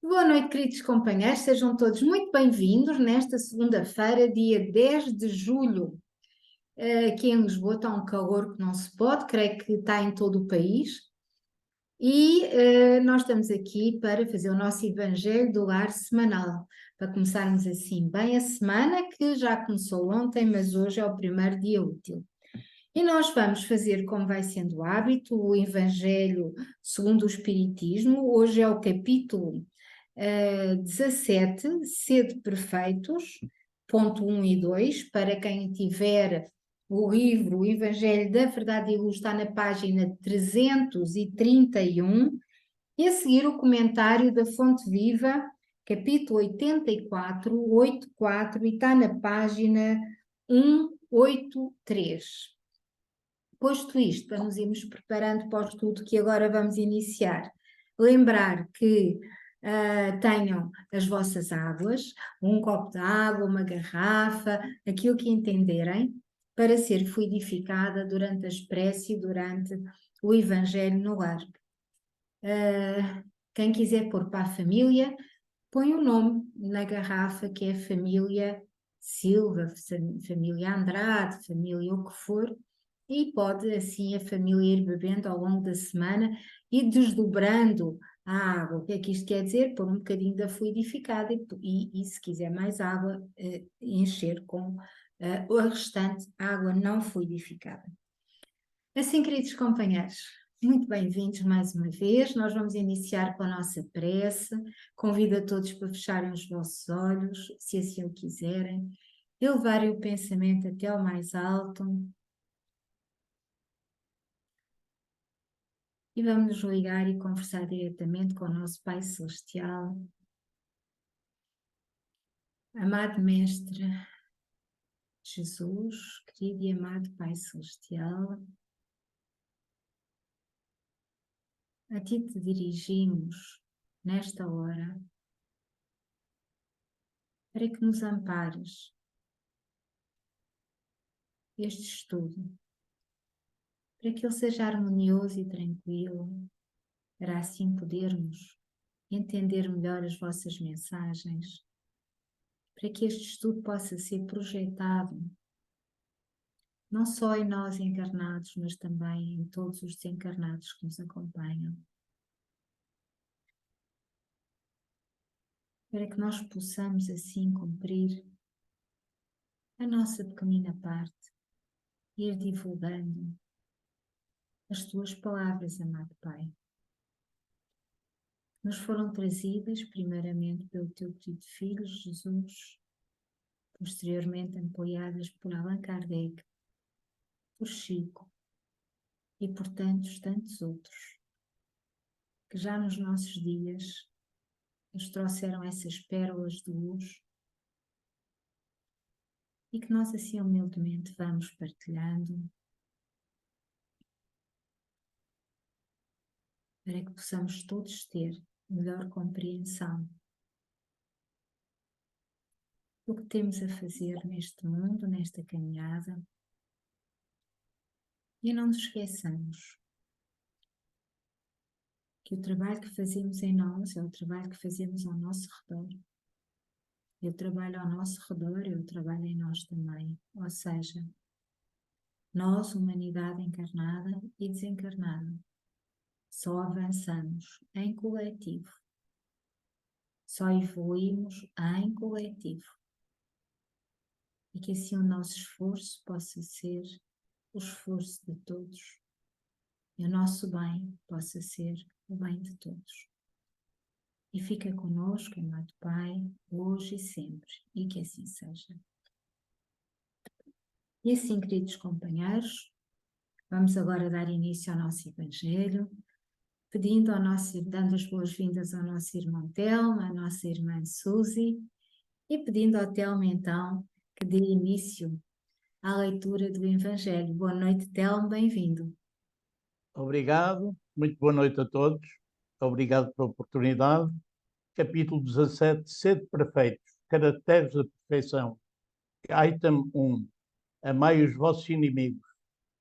Boa noite, queridos companheiros, sejam todos muito bem-vindos nesta segunda-feira, dia 10 de julho. Aqui em Lisboa está um calor que não se pode, creio que está em todo o país. E nós estamos aqui para fazer o nosso Evangelho do Lar semanal, para começarmos assim bem a semana, que já começou ontem, mas hoje é o primeiro dia útil. E nós vamos fazer, como vai sendo o hábito, o Evangelho segundo o Espiritismo. Hoje é o capítulo 17, Sede Perfeitos, ponto 1 e 2, para quem tiver o livro O Evangelho da Verdade e Luz, está na página 331, e a seguir o comentário da Fonte Viva, capítulo 84, 84, e está na página 183. Posto isto, para nos irmos preparando para o estudo que agora vamos iniciar, lembrar que tenham as vossas águas, um copo de água, uma garrafa, aquilo que entenderem, para ser fluidificada durante a prece e durante o Evangelho no lar. Quem quiser pôr para a família, põe o nome na garrafa, que é família Silva, família Andrade, família o que for, e pode assim a família ir bebendo ao longo da semana e desdobrando a água. O que é que isto quer dizer? Pôr um bocadinho da fluidificada e se quiser mais água, encher com a restante água não fluidificada. Assim, queridos companheiros, muito bem-vindos mais uma vez. Nós vamos iniciar com a nossa prece. Convido a todos para fecharem os vossos olhos, se assim o quiserem, elevarem o pensamento até ao mais alto. E vamos nos ligar e conversar diretamente com o nosso Pai Celestial. Amado Mestre Jesus, querido e amado Pai Celestial, a Ti te dirigimos nesta hora para que nos ampares este estudo, para que ele seja harmonioso e tranquilo, para assim podermos entender melhor as vossas mensagens, para que este estudo possa ser projetado não só em nós encarnados, mas também em todos os desencarnados que nos acompanham, para que nós possamos assim cumprir a nossa pequenina parte, ir divulgando as tuas palavras, amado Pai, nos foram trazidas primeiramente pelo teu querido Filho Jesus, posteriormente apoiadas por Allan Kardec, por Chico e por tantos outros, que já nos nossos dias nos trouxeram essas pérolas de luz e que nós assim humildemente vamos partilhando para que possamos todos ter melhor compreensão do que temos a fazer neste mundo, nesta caminhada. E não nos esqueçamos que o trabalho que fazemos em nós é o trabalho que fazemos ao nosso redor. E o trabalho ao nosso redor é o trabalho em nós também. Ou seja, nós, humanidade encarnada e desencarnada, só avançamos em coletivo, só evoluímos em coletivo. E que assim o nosso esforço possa ser o esforço de todos e o nosso bem possa ser o bem de todos. E fica conosco, amado Pai, hoje e sempre, e que assim seja. E assim, queridos companheiros, vamos agora dar início ao nosso Evangelho, dando as boas-vindas ao nosso irmão Telmo, à nossa irmã Suzy, e pedindo ao Telmo então que dê início à leitura do Evangelho. Boa noite, Telmo, bem-vindo. Obrigado, muito boa noite a todos, obrigado pela oportunidade. Capítulo 17, Sede Perfeitos, Caracteres da Perfeição. Item 1. Amai os vossos inimigos,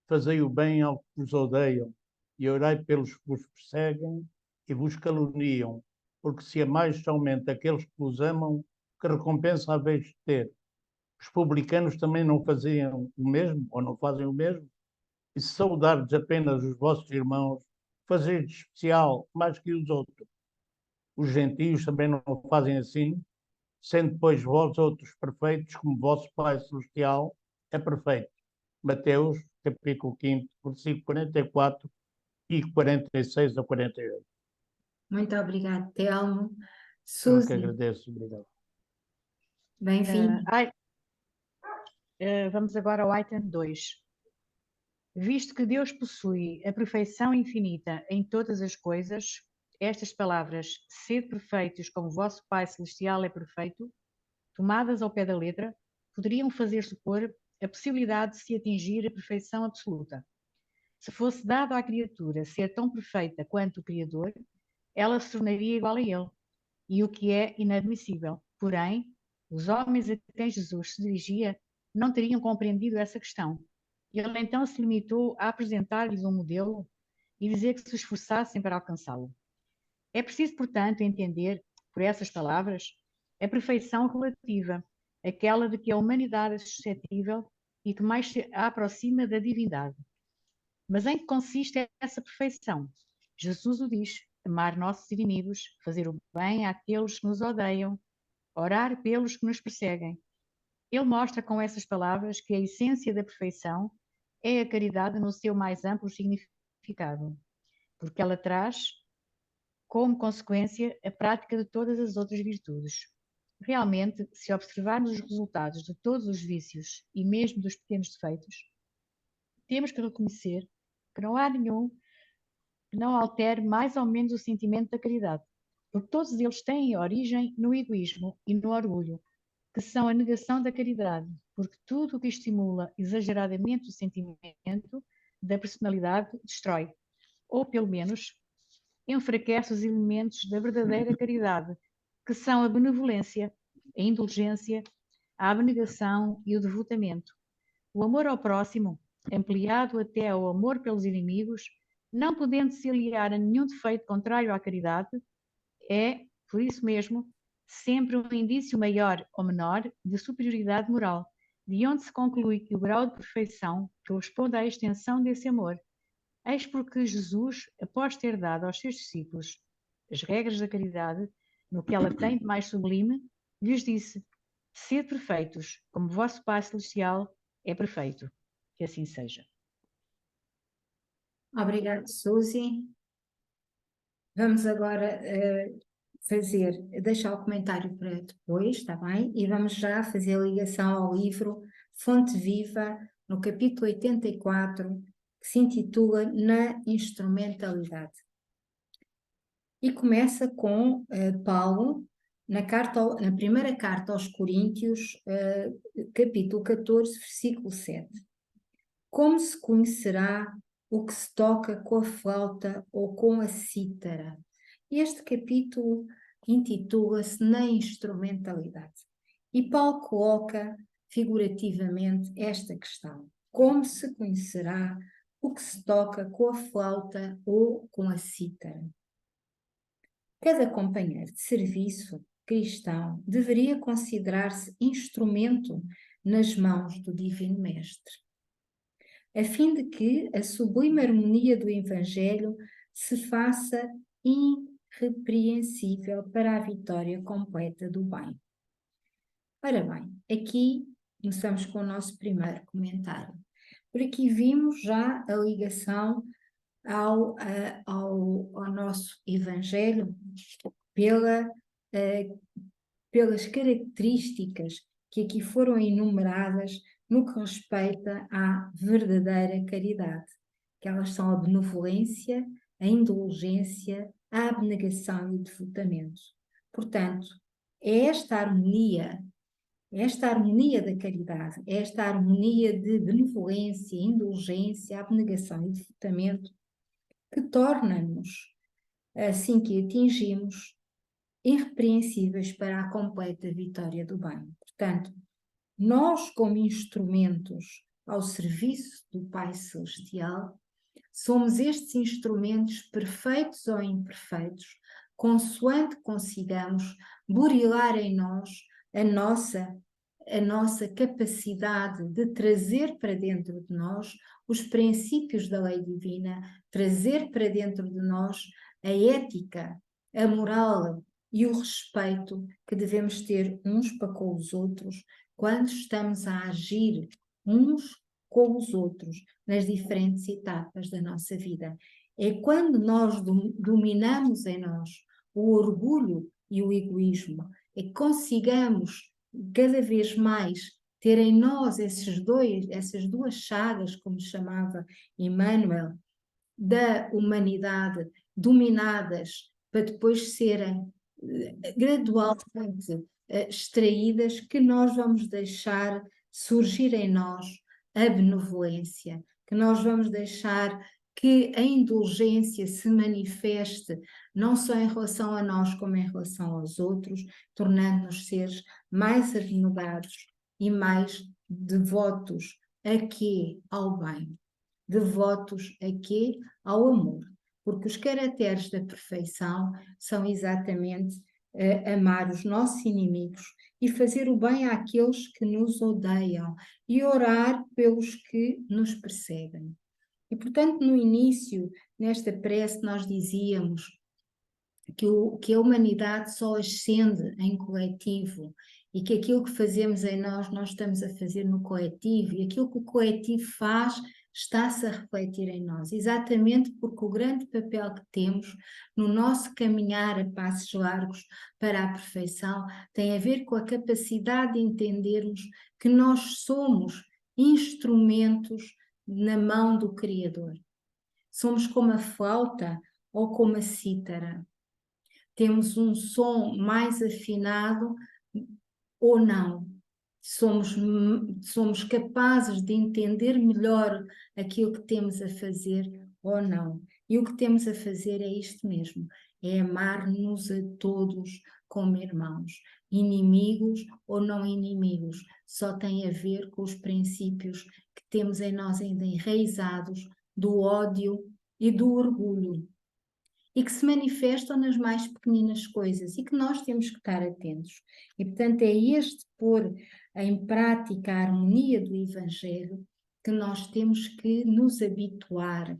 fazei o bem aos que vos odeiam, e orai pelos que vos perseguem e vos caluniam, porque se amais somente aqueles que vos amam, que recompensa haveis de ter? Os publicanos também não faziam o mesmo, ou não fazem o mesmo? E se saudardes apenas os vossos irmãos, fazeis de especial mais que os outros. Os gentios também não fazem assim, sendo, pois, vós outros perfeitos, como vosso Pai Celestial é perfeito. Mateus, capítulo 5, versículo 44 e 46 a 48. Muito obrigada, Telmo. Eu é que Suzy, agradeço, obrigado. bem-vindo. Vamos agora ao item 2. Visto que Deus possui a perfeição infinita em todas as coisas, estas palavras, sede perfeitos como vosso Pai Celestial é perfeito, tomadas ao pé da letra, poderiam fazer supor a possibilidade de se atingir a perfeição absoluta. Se fosse dado à criatura ser tão perfeita quanto o Criador, ela se tornaria igual a ele, e o que é inadmissível. Porém, os homens a quem Jesus se dirigia não teriam compreendido essa questão. Ele então se limitou a apresentar-lhes um modelo e dizer que se esforçassem para alcançá-lo. É preciso, portanto, entender, por essas palavras, a perfeição relativa, aquela de que a humanidade é suscetível e que mais se aproxima da divindade. Mas em que consiste essa perfeição? Jesus o diz: amar nossos inimigos, fazer o bem àqueles que nos odeiam, orar pelos que nos perseguem. Ele mostra com essas palavras que a essência da perfeição é a caridade no seu mais amplo significado, porque ela traz como consequência a prática de todas as outras virtudes. Realmente, se observarmos os resultados de todos os vícios e mesmo dos pequenos defeitos, temos que reconhecer que não há nenhum que não altere mais ou menos o sentimento da caridade, porque todos eles têm origem no egoísmo e no orgulho, que são a negação da caridade, porque tudo o que estimula exageradamente o sentimento da personalidade destrói, ou pelo menos enfraquece os elementos da verdadeira caridade, que são a benevolência, a indulgência, a abnegação e o devotamento. O amor ao próximo, ampliado até ao amor pelos inimigos, não podendo se aliar a nenhum defeito contrário à caridade, é, por isso mesmo, sempre um indício maior ou menor de superioridade moral, de onde se conclui que o grau de perfeição corresponde à extensão desse amor. Eis porque Jesus, após ter dado aos seus discípulos as regras da caridade, no que ela tem de mais sublime, lhes disse: sede perfeitos, como vosso Pai Celestial é perfeito. Que assim seja. Obrigada, Suzy. Vamos agora deixar o comentário para depois, está bem? E vamos já fazer a ligação ao livro Fonte Viva, no capítulo 84, que se intitula Na Instrumentalidade. E começa com Paulo, na primeira carta aos Coríntios, capítulo 14, versículo 7. Como se conhecerá o que se toca com a flauta ou com a cítara? Este capítulo intitula-se Na Instrumentalidade. E Paulo coloca figurativamente esta questão: como se conhecerá o que se toca com a flauta ou com a cítara? Cada companheiro de serviço cristão deveria considerar-se instrumento nas mãos do Divino Mestre, a fim de que a sublime harmonia do Evangelho se faça irrepreensível para a vitória completa do bem. Ora bem, aqui começamos com o nosso primeiro comentário. Por aqui vimos já a ligação ao nosso Evangelho pelas características que aqui foram enumeradas no que respeita à verdadeira caridade, que elas são a benevolência, a indulgência, a abnegação e o devotamento. Portanto, é esta harmonia da caridade, é esta harmonia de benevolência, indulgência, abnegação e devotamento que torna-nos, assim que atingimos, irrepreensíveis para a completa vitória do bem. Portanto, nós, como instrumentos ao serviço do Pai Celestial, somos estes instrumentos perfeitos ou imperfeitos, consoante consigamos burilar em nós a nossa capacidade de trazer para dentro de nós os princípios da lei divina, trazer para dentro de nós a ética, a moral e o respeito que devemos ter uns para com os outros quando estamos a agir uns com os outros nas diferentes etapas da nossa vida. É quando nós dominamos em nós o orgulho e o egoísmo, é que consigamos cada vez mais ter em nós essas duas chagas, como chamava Emmanuel, da humanidade, dominadas para depois serem gradualmente extraídas, que nós vamos deixar surgir em nós a benevolência, que nós vamos deixar que a indulgência se manifeste não só em relação a nós como em relação aos outros, tornando-nos seres mais abnegados e mais devotos a quê? Ao bem. Devotos a quê? Ao amor. Porque os caracteres da perfeição são exatamente amar os nossos inimigos e fazer o bem àqueles que nos odeiam e orar pelos que nos perseguem. E, portanto, no início, nesta prece, nós dizíamos que a humanidade só ascende em coletivo e que aquilo que fazemos em nós estamos a fazer no coletivo, e aquilo que o coletivo faz está-se a refletir em nós, exatamente porque o grande papel que temos no nosso caminhar a passos largos para a perfeição tem a ver com a capacidade de entendermos que nós somos instrumentos na mão do Criador. Somos como a flauta ou como a cítara. Temos um som mais afinado ou não. Somos capazes de entender melhor aquilo que temos a fazer ou não. E o que temos a fazer é isto mesmo, é amar-nos a todos como irmãos. Inimigos ou não inimigos, só tem a ver com os princípios que temos em nós ainda enraizados do ódio e do orgulho, e que se manifestam nas mais pequeninas coisas e que nós temos que estar atentos. E, portanto, é este pôr em prática a harmonia do Evangelho que nós temos que nos habituar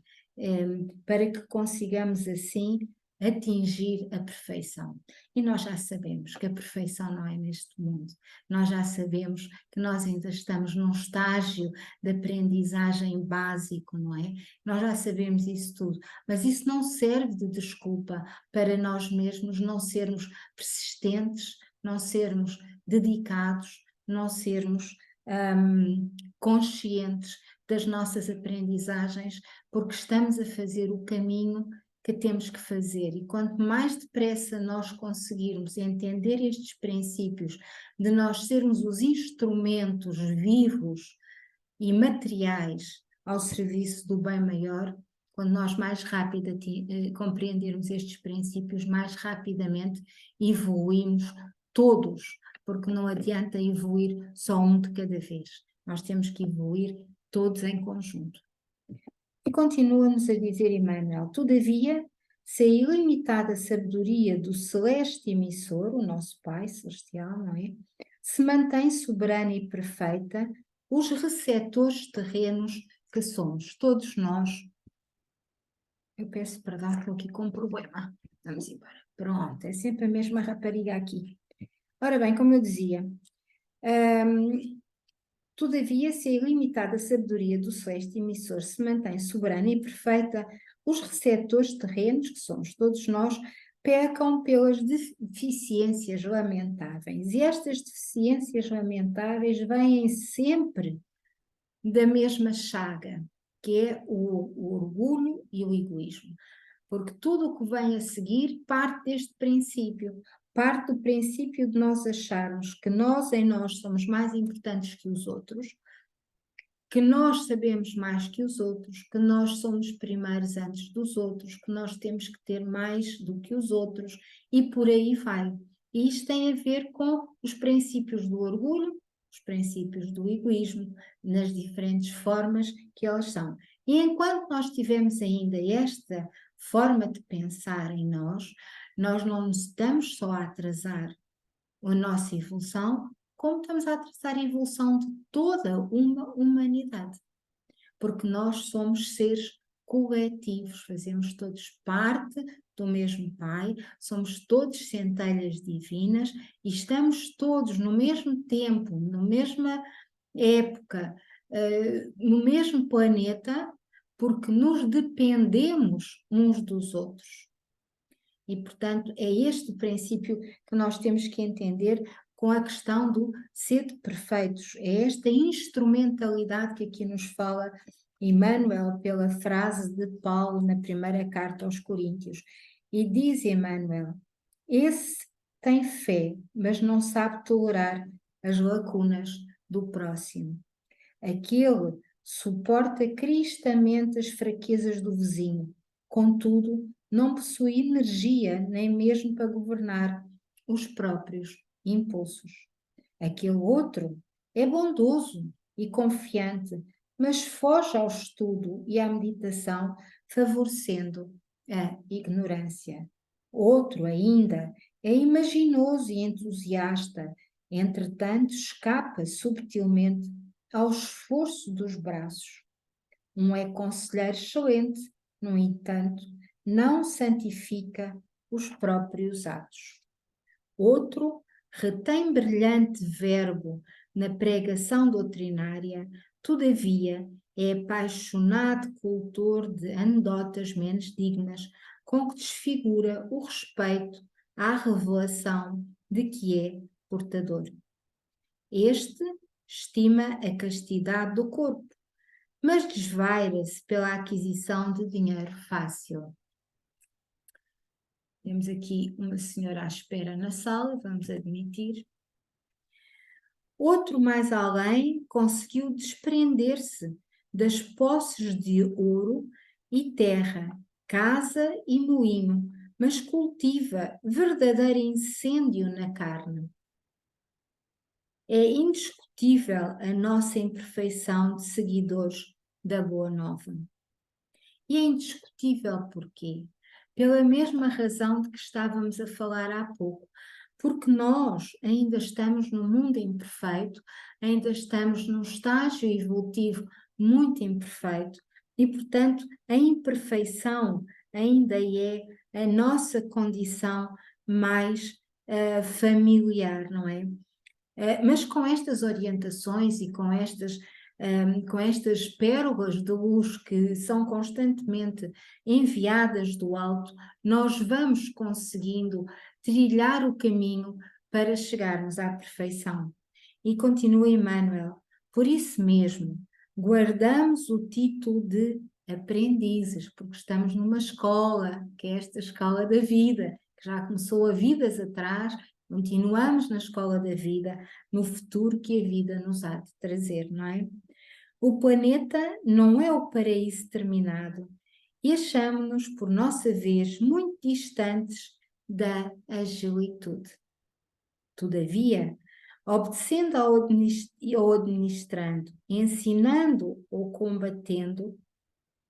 para que consigamos assim atingir a perfeição. E nós já sabemos que a perfeição não é neste mundo. Nós já sabemos que nós ainda estamos num estágio de aprendizagem básico, não é? Nós já sabemos isso tudo, mas isso não serve de desculpa para nós mesmos não sermos persistentes, não sermos dedicados, não sermos conscientes das nossas aprendizagens, porque estamos a fazer o caminho que temos que fazer. E quanto mais depressa nós conseguirmos entender estes princípios, de nós sermos os instrumentos vivos e materiais ao serviço do bem maior, quando nós mais rápido compreendermos estes princípios, mais rapidamente evoluímos todos, porque não adianta evoluir só um de cada vez. Nós temos que evoluir todos em conjunto. E continua-nos a dizer Emmanuel: todavia, se a ilimitada sabedoria do celeste emissor, o nosso Pai Celestial, não é? Se mantém soberana e perfeita, os receptores terrenos que somos, todos nós. Eu peço perdão, estou aqui com um problema. Vamos embora. Pronto, é sempre a mesma rapariga aqui. Ora bem, como eu dizia, todavia, se a ilimitada sabedoria do celeste emissor se mantém soberana e perfeita, os receptores terrenos, que somos todos nós, pecam pelas deficiências lamentáveis. E estas deficiências lamentáveis vêm sempre da mesma chaga, que é o orgulho e o egoísmo. Porque tudo o que vem a seguir parte deste princípio. Parte do princípio de nós acharmos que nós em nós somos mais importantes que os outros, que nós sabemos mais que os outros, que nós somos primeiros antes dos outros, que nós temos que ter mais do que os outros, e por aí vai. E isto tem a ver com os princípios do orgulho, os princípios do egoísmo, nas diferentes formas que elas são. E enquanto nós tivermos ainda esta forma de pensar em nós, Nós não nos estamos só a atrasar a nossa evolução, como estamos a atrasar a evolução de toda uma humanidade. Porque nós somos seres coletivos, fazemos todos parte do mesmo Pai, somos todos centelhas divinas e estamos todos no mesmo tempo, na mesma época, no mesmo planeta, porque nos dependemos uns dos outros. E, portanto, é este o princípio que nós temos que entender com a questão do ser perfeitos. É esta instrumentalidade que aqui nos fala Emmanuel pela frase de Paulo na primeira carta aos Coríntios. E diz Emmanuel, esse tem fé, mas não sabe tolerar as lacunas do próximo. Aquele suporta cristamente as fraquezas do vizinho, contudo, não possui energia nem mesmo para governar os próprios impulsos. Aquele outro é bondoso e confiante, mas foge ao estudo e à meditação, favorecendo a ignorância. Outro ainda é imaginoso e entusiasta, entretanto escapa subtilmente ao esforço dos braços. Um é conselheiro excelente, no entanto, não santifica os próprios atos. Outro retém brilhante verbo na pregação doutrinária, todavia é apaixonado cultor de anedotas menos dignas, com que desfigura o respeito à revelação de que é portador. Este estima a castidade do corpo, mas desvaira-se pela aquisição de dinheiro fácil. Temos aqui uma senhora à espera na sala, vamos admitir. Outro mais além conseguiu desprender-se das posses de ouro e terra, casa e moinho, mas cultiva verdadeiro incêndio na carne. É indiscutível a nossa imperfeição de seguidores da Boa Nova. E é indiscutível porquê? Pela mesma razão de que estávamos a falar há pouco. Porque nós ainda estamos no mundo imperfeito, ainda estamos num estágio evolutivo muito imperfeito e, portanto, a imperfeição ainda é a nossa condição mais familiar, não é? Mas com estas orientações e com estas pérolas de luz que são constantemente enviadas do alto, nós vamos conseguindo trilhar o caminho para chegarmos à perfeição. E continua Emmanuel, por isso mesmo, guardamos o título de aprendizes, porque estamos numa escola, que é esta escola da vida, que já começou há vidas atrás. Continuamos na escola da vida, no futuro que a vida nos há de trazer, não é? O planeta não é o paraíso terminado e achamos-nos, por nossa vez, muito distantes da agilitude. Todavia, obedecendo ou administrando, ensinando ou combatendo,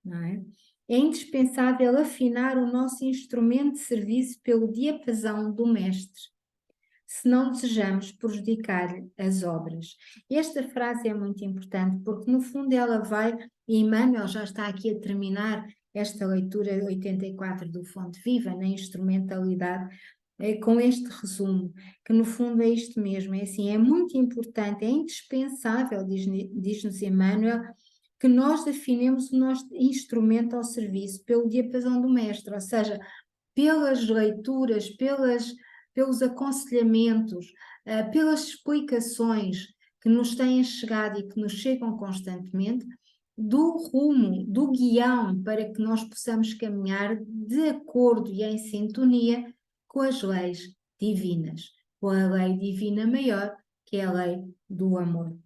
não é? É indispensável afinar o nosso instrumento de serviço pelo diapasão do mestre, se não desejamos prejudicar-lhe as obras. Esta frase é muito importante porque no fundo ela vai, e Emmanuel já está aqui a terminar esta leitura 84 do Fonte Viva, na instrumentalidade, com este resumo, que no fundo é isto mesmo, é assim, é muito importante, é indispensável, diz-nos Emmanuel, que nós afinemos o nosso instrumento ao serviço pelo diapasão do mestre, ou seja, pelas leituras, pelos aconselhamentos, pelas explicações que nos têm chegado e que nos chegam constantemente, do rumo, do guião para que nós possamos caminhar de acordo e em sintonia com as leis divinas, com a lei divina maior, que é a lei do amor.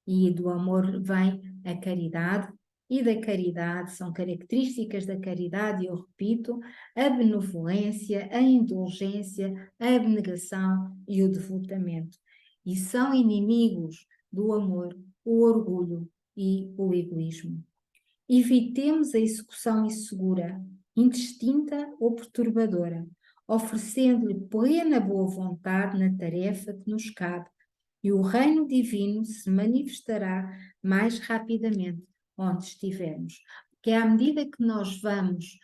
E do amor vem a caridade, e da caridade, são características da caridade, eu repito, a benevolência, a indulgência, a abnegação e o devotamento. E são inimigos do amor o orgulho e o egoísmo. Evitemos a execução insegura, indistinta ou perturbadora, oferecendo-lhe plena boa vontade na tarefa que nos cabe, e o reino divino se manifestará mais rapidamente onde estivermos. Porque à medida que nós vamos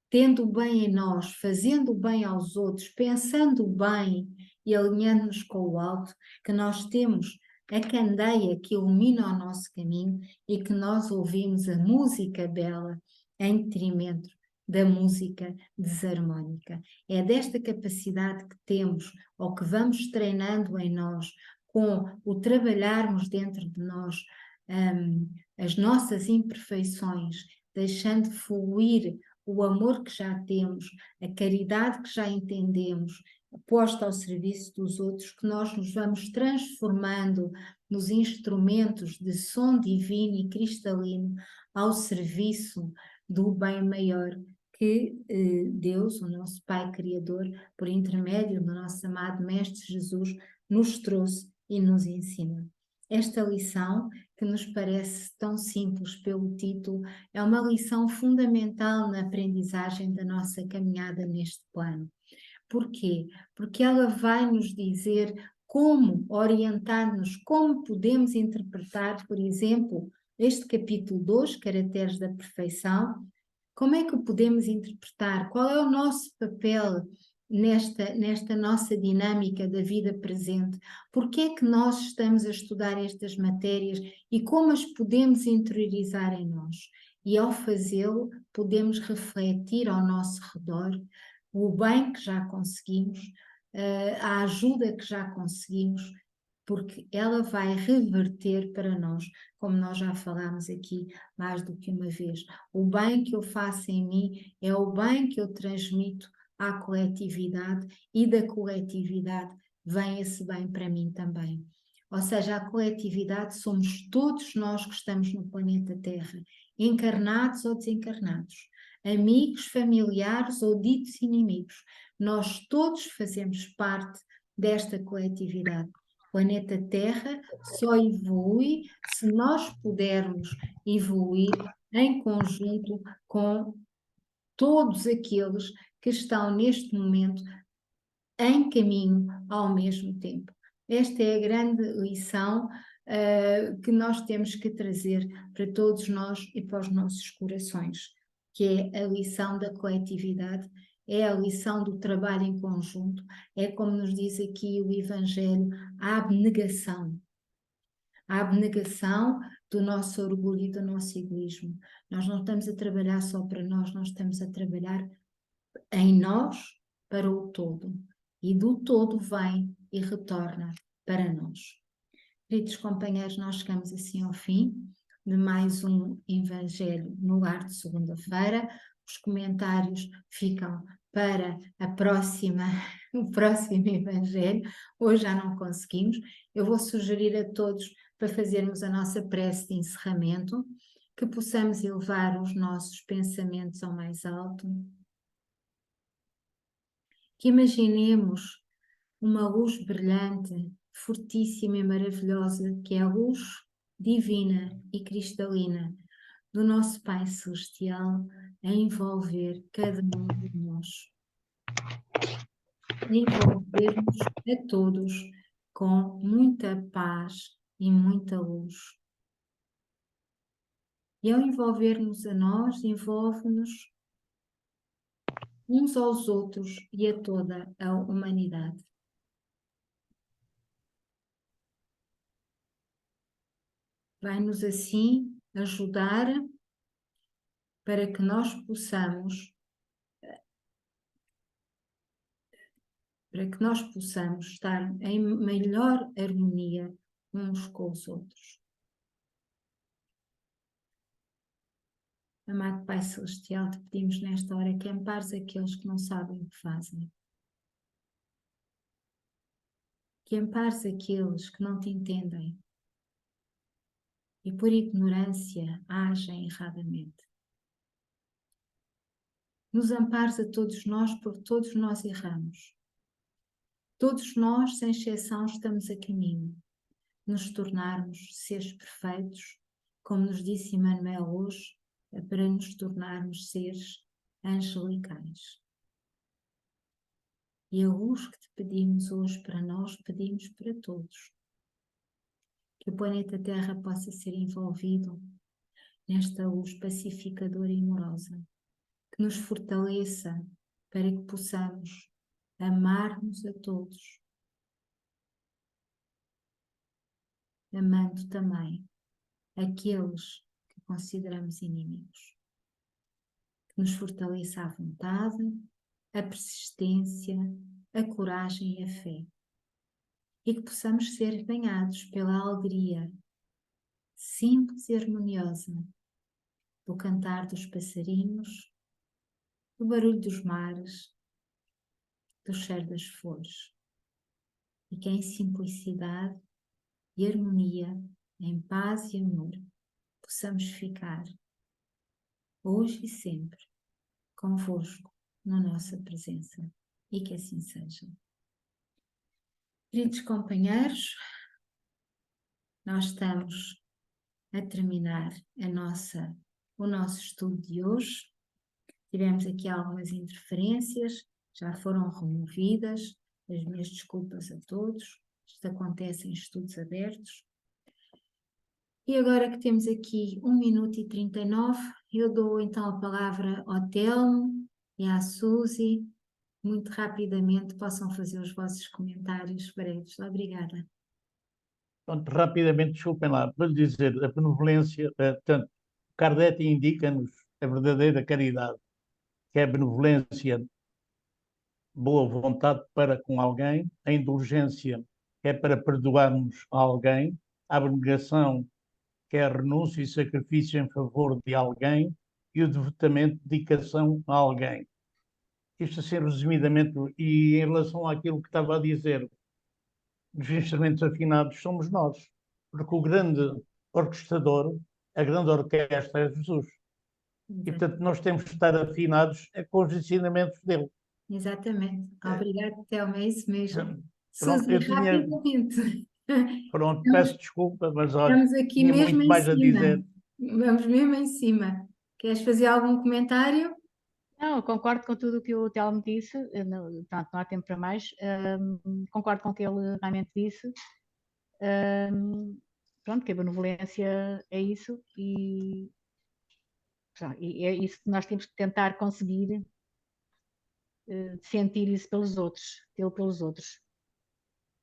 tendo o bem em nós, fazendo o bem aos outros, pensando o bem e alinhando-nos com o alto, que nós temos a candeia que ilumina o nosso caminho e que nós ouvimos a música bela em detrimento da música desarmónica. É desta capacidade que temos, ou que vamos treinando em nós, com o trabalharmos dentro de nós, as nossas imperfeições, deixando fluir o amor que já temos, a caridade que já entendemos, posta ao serviço dos outros, que nós nos vamos transformando nos instrumentos de som divino e cristalino ao serviço do bem maior que Deus, o nosso Pai Criador, por intermédio do nosso amado Mestre Jesus, nos trouxe e nos ensina. Esta lição, que nos parece tão simples pelo título, é uma lição fundamental na aprendizagem da nossa caminhada neste plano. Porquê? Porque ela vai nos dizer como orientar-nos, como podemos interpretar, por exemplo, este capítulo 2, Caracteres da Perfeição, como é que o podemos interpretar? Qual é o nosso papel nesta nossa dinâmica da vida presente? Por que é que nós estamos a estudar estas matérias e como as podemos interiorizar em nós? E ao fazê-lo, podemos refletir ao nosso redor o bem que já conseguimos, a ajuda que já conseguimos, porque ela vai reverter para nós, como nós já falámos aqui mais do que uma vez. O bem que eu faço em mim é o bem que eu transmito à coletividade, e da coletividade vem esse bem para mim também. Ou seja, a coletividade somos todos nós que estamos no planeta Terra, encarnados ou desencarnados, amigos, familiares ou ditos inimigos. Nós todos fazemos parte desta coletividade. O planeta Terra só evolui se nós pudermos evoluir em conjunto com todos aqueles que estão neste momento em caminho ao mesmo tempo. Esta é a grande lição que nós temos que trazer para todos nós e para os nossos corações, que é a lição da coletividade, é a lição do trabalho em conjunto, é como nos diz aqui o Evangelho, a abnegação. A abnegação do nosso orgulho e do nosso egoísmo. Nós não estamos a trabalhar só para nós estamos a trabalhar em nós para o todo. E do todo vem e retorna para nós. Queridos companheiros, nós chegamos assim ao fim de mais um Evangelho no Lar de segunda-feira. Os comentários ficam para a próxima, o próximo Evangelho. Hoje já não conseguimos. Eu vou sugerir a todos para fazermos a nossa prece de encerramento, que possamos elevar os nossos pensamentos ao mais alto, que imaginemos uma luz brilhante, fortíssima e maravilhosa, que é a luz divina e cristalina do nosso Pai Celestial, a envolver cada um de nós, a envolver-nos a todos com muita paz e muita luz. E ao envolver-nos a nós, envolve-nos uns aos outros e a toda a humanidade. Vai-nos assim ajudar para que nós possamos estar em melhor harmonia uns com os outros. Amado Pai Celestial, te pedimos nesta hora que ampares aqueles que não sabem o que fazem. Que ampares aqueles que não te entendem e por ignorância agem erradamente. Nos ampares a todos nós, porque todos nós erramos. Todos nós, sem exceção, estamos a caminho de nos tornarmos seres perfeitos, como nos disse Emmanuel hoje, para nos tornarmos seres angelicais. E a luz que te pedimos hoje para nós, pedimos para todos. Que o planeta Terra possa ser envolvido nesta luz pacificadora e amorosa. Que nos fortaleça para que possamos amar-nos a todos. Amando também aqueles que consideramos inimigos. Que nos fortaleça a vontade, a persistência, a coragem e a fé. E que possamos ser banhados pela alegria simples e harmoniosa do cantar dos passarinhos, do barulho dos mares, do cheiro das flores. E que em simplicidade e harmonia, em paz e amor, possamos ficar, hoje e sempre, convosco na nossa presença. E que assim seja. Queridos companheiros, nós estamos a terminar o nosso estudo de hoje. Tivemos aqui algumas interferências, já foram removidas. As minhas desculpas a todos. Isto acontece em estudos abertos. E agora que temos aqui 1 minuto e 39, eu dou então a palavra ao Telmo e à Suzy. Muito rapidamente possam fazer os vossos comentários breves. Obrigada. Pronto, rapidamente, desculpem lá, para lhe dizer, a benevolência, portanto, Kardec indica-nos a verdadeira caridade, que é a benevolência, boa vontade para com alguém, a indulgência, que é para perdoarmos a alguém, a abnegação, que é a renúncia e sacrifício em favor de alguém, e o devotamento, dedicação a alguém. Isto assim resumidamente, e em relação àquilo que estava a dizer, dos instrumentos afinados somos nós, porque o grande orquestrador, a grande orquestra é Jesus. E, portanto, nós temos que estar afinados com os ensinamentos dele. Exatamente. Obrigada, Telma, é isso mesmo. Pronto, Suzy, eu tinha... rapidamente. Pronto, peço desculpa, mas olha, Estamos aqui tinha mesmo muito em mais a cima. dizer. Vamos mesmo em cima. Queres fazer algum comentário? Não, eu concordo com tudo o que o Telmo disse, pronto, não há tempo para mais. Concordo com o que ele realmente disse. Pronto, que a benevolência é isso e é isso que nós temos que tentar conseguir, sentir isso pelos outros, tê-lo pelos outros.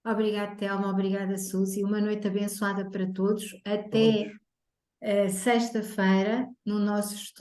Obrigada, Telma. Obrigada, Suzy. Uma noite abençoada para todos. Todos. Até sexta-feira, no nosso estudo.